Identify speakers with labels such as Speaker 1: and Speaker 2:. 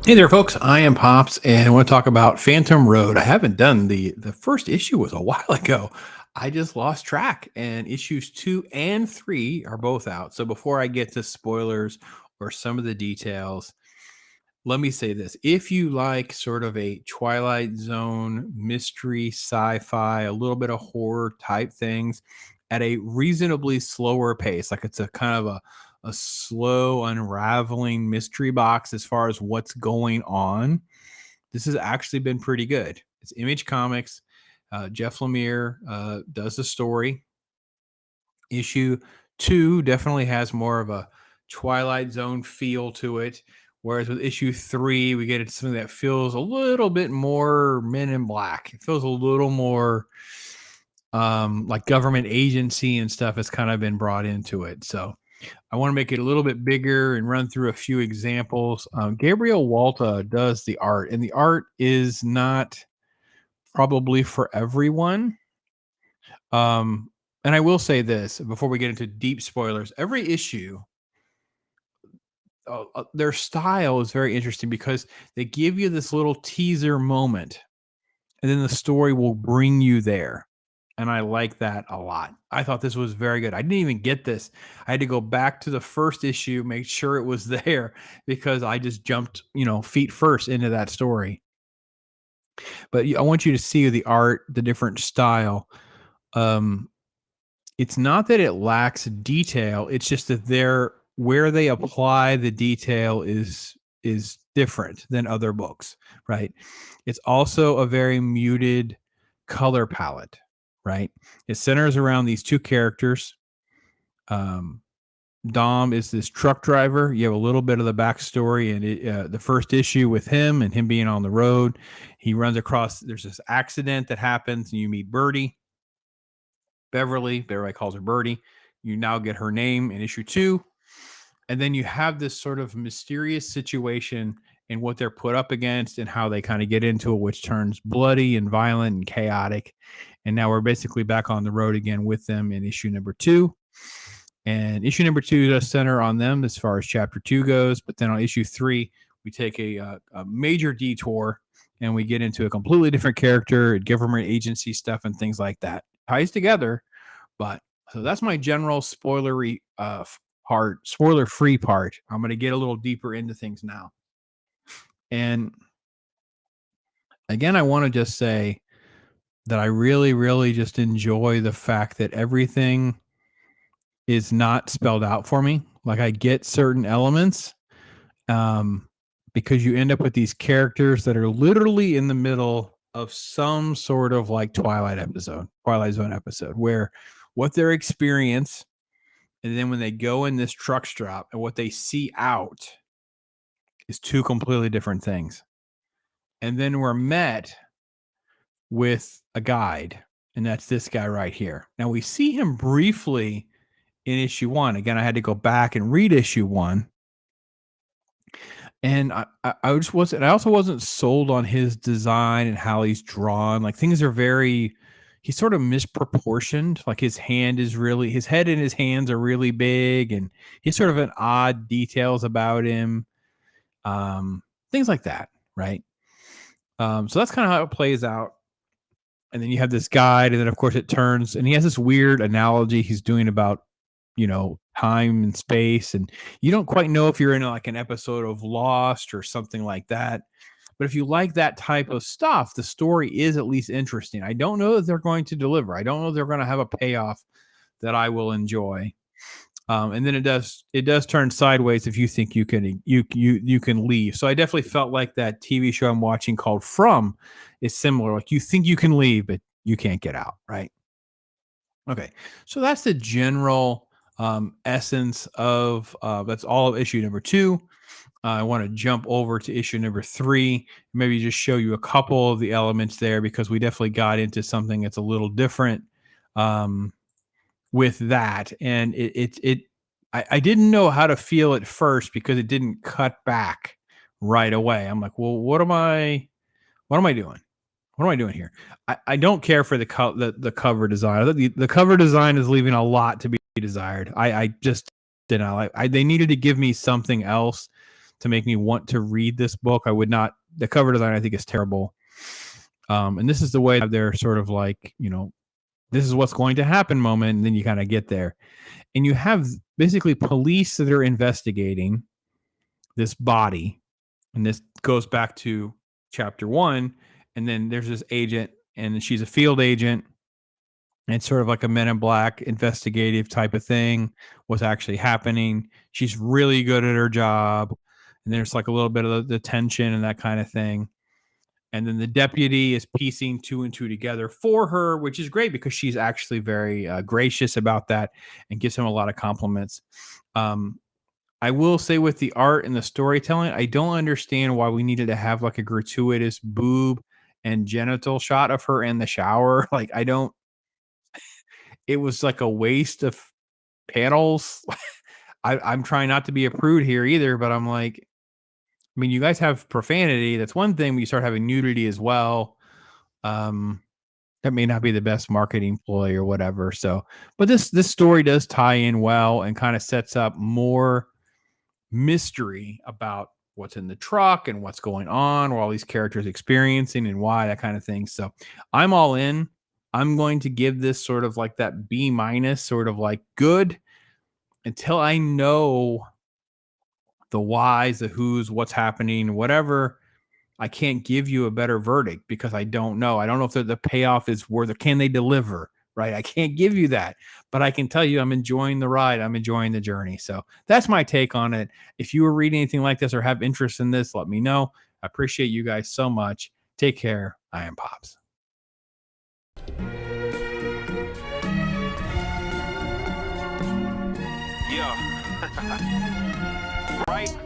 Speaker 1: Hey there, folks. I am Pops, and I want to talk about Phantom Road. I haven't done the first issue was a while ago. I just lost track, and issues 2 and 3 are both out. So before I get to spoilers or some of the details, let me say this: if you like sort of a Twilight Zone mystery, sci-fi, a little bit of horror type things at a reasonably slower pace, like it's a kind of a slow unraveling mystery box as far as what's going on, this has actually been pretty good. It's Image Comics. Jeff Lemire does the story. Issue 2 definitely has more of a Twilight Zone feel to it. Whereas with issue 3, we get into something that feels a little bit more Men in Black. It feels a little more like government agency and stuff has kind of been brought into it. So I want to make it a little bit bigger and run through a few examples. Gabriel Walta does the art, and the art is not probably for everyone. Um, and I will say this before we get into deep spoilers: every issue, their style is very interesting because they give you this little teaser moment, and then the story will bring you there. And I like that a lot. I thought this was very good. I didn't even get this. I had to go back to the first issue, make sure it was there because I just jumped, feet first into that story. But I want you to see the art, the different style. Um, it's not that it lacks detail, it's just that they're where they apply the detail is different than other books, right? It's also a very muted color palette, right? It centers around these two characters. Um, Dom is this truck driver. You have a little bit of the backstory and the first issue with him and him being on the road. He runs across, there's this accident that happens, and you meet Birdie, Beverly. Everybody calls her Birdie. You now get her name in issue 2. And then you have this sort of mysterious situation and what they're put up against and how they kind of get into it, which turns bloody and violent and chaotic. And now we're basically back on the road again with them in issue number 2. And issue number 2 does center on them as far as chapter 2 goes. But then on issue 3, we take a major detour and we get into a completely different character, government agency stuff, and things like that. Ties together, but so that's my general spoilery part, spoiler free part. I'm going to get a little deeper into things now. And again, I want to just say that I really, really just enjoy the fact that everything is not spelled out for me. Like I get certain elements um, because you end up with these characters that are literally in the middle of some sort of like Twilight Zone episode, where what their experience, and then when they go in this truck stop and what they see out is two completely different things. And then we're met with a guide, and that's this guy right here. Now we see him briefly in issue 1. Again, I had to go back and read issue 1. And I just wasn't. I also wasn't sold on his design and how he's drawn. Like things are very, he's sort of misproportioned. Like his his head and his hands are really big, and he's sort of an odd details about him. Things like that, right? So that's kind of how it plays out. And then you have this guide, and then of course it turns, and he has this weird analogy he's doing about time and space, and you don't quite know if you're in like an episode of Lost or something like that. But if you like that type of stuff, the story is at least interesting. I don't know that they're going to deliver. I don't know they're going to have a payoff that I will enjoy. And then it does turn sideways if you think you can leave. So I definitely felt like that TV show I'm watching called From is similar. Like you think you can leave, but you can't get out, right? Okay, so that's the general essence of that's all of issue number 2. I want to jump over to issue number 3, maybe just show you a couple of the elements there because we definitely got into something that's a little different um, with that, and I didn't know how to feel at first because it didn't cut back right away. I'm like, well, what am I doing? What am I doing here? I don't care for the cover design. The cover design is leaving a lot to be desired. I just did not like. They needed to give me something else to make me want to read this book. I would not. The cover design I think is terrible. And this is the way they're sort of like, this is what's going to happen moment, and then you kind of get there. And you have basically police that are investigating this body. And this goes back to chapter 1. And then there's this agent, and she's a field agent. And it's sort of like a Men in Black investigative type of thing. What's actually happening. She's really good at her job. And there's like a little bit of the tension and that kind of thing. And then the deputy is piecing 2 and 2 together for her, which is great because she's actually very gracious about that and gives him a lot of compliments. I will say with the art and the storytelling, I don't understand why we needed to have like a gratuitous boob and genital shot of her in the shower. Like, I don't, it was like a waste of panels. I'm trying not to be a prude here either, but I'm like, I mean, you guys have profanity. That's one thing. You start having nudity as well. That may not be the best marketing ploy or whatever. So, but this story does tie in well and kind of sets up more mystery about what's in the truck and what's going on, what all these characters experiencing and why, that kind of thing. So I'm all in. I'm going to give this sort of like that B-, sort of like good, until I know the whys, the who's, what's happening, whatever. I can't give you a better verdict because I don't know. I don't know if the payoff is worth it. Can they deliver? Right? I can't give you that, but I can tell you I'm enjoying the ride. I'm enjoying the journey. So that's my take on it. If you were reading anything like this or have interest in this, let me know. I appreciate you guys so much. Take care. I am Pops.
Speaker 2: Yeah. Right?